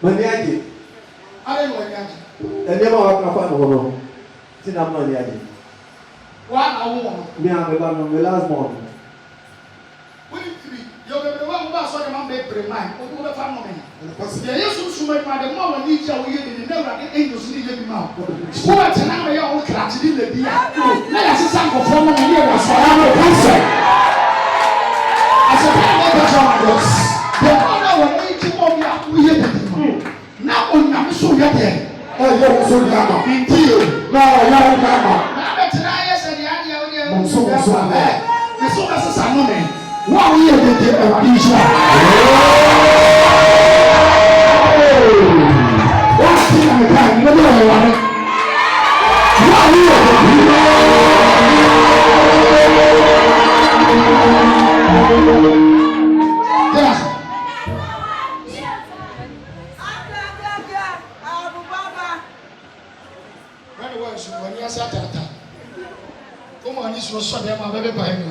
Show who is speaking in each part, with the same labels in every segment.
Speaker 1: Maniaji.
Speaker 2: I don't know Maniaji.
Speaker 1: And never walk up on one. Sit up Maniaji.
Speaker 2: One hour.
Speaker 1: Me and the last morning.
Speaker 2: You're the one who was on the man, baby, mine, or the family. There is so much by the moment we need you, never get angels in the mouth. What an hour your own class in the beer. Let us sing for 4 years. I am a person. As a man of us, the one hour 80 more years. Now, I'm so young. Oh, you're so young. Indeed. No, you're young. Now, tonight, I said, I'm so bad. The so much as I know. What we are going to do? What thing I can never know. What we are going to when you are that, come on, this was so damn baby by me.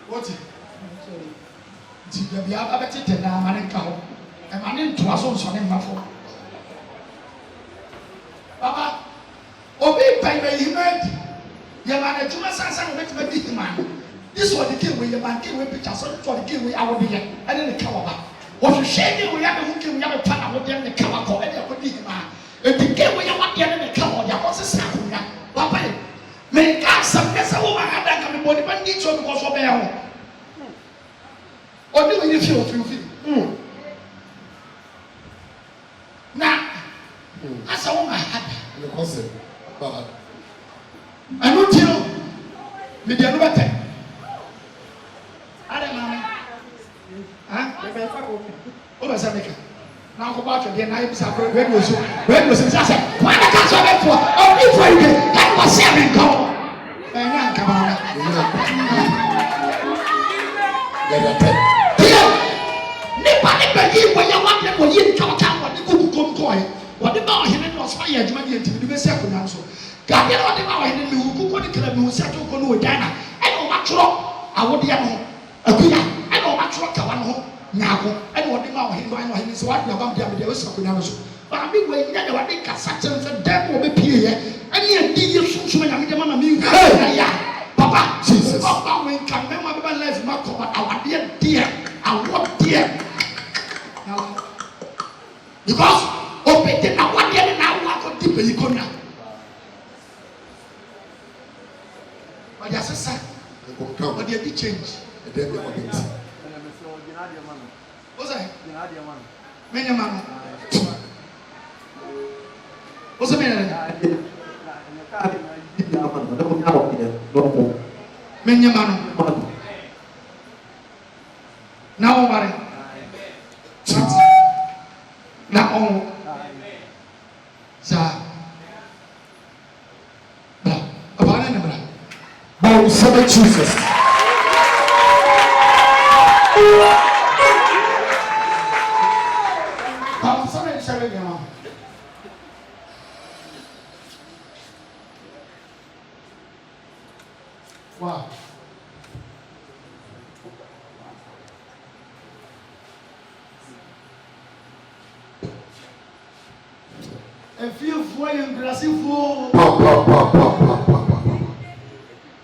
Speaker 2: What is it? You have a better than a man in cow. A man in two hours on him. Papa, obey by the human. Your man, two months and make me big man. This was the king with your man, king with pictures for the king with our beer and then the cow. What you say, we have a hooking, we have a pan with them, the cow, and the big man. If the king with your one in the cow, there was a sack. Papa, may God some mess a woman had that coming body, but need to go for bear. Or do you feel? Now, as a woman had the concept. I don't tell me the other time. I don't know. Huh? Over Samika. Now go back again. I was where was you? Where was it? I said, why not catch up for? Oh, if I did, that was 7 go. And come on. Nipani when you want them for you come what the good come coin. What about him was fire to the second answer. God, you know what about him who could kill him who said to go to Dana. I know what I would know. I know what Kawan now. I know what about him. I know him is what about the was so. But I mean, when you know what they can such a devil will be here. And yet, did you soon when I meet the man? Hey, Papa, Jesus. Papa, when come remember my life, my our dear, our dear. Because obey now what dear now what deep you go now. But yes, sir. But they did change. What's that? Many man. What's the matter? Many man. Now, what? Now, sir. By seven Jesus. Wow. A few foil and grassy fool.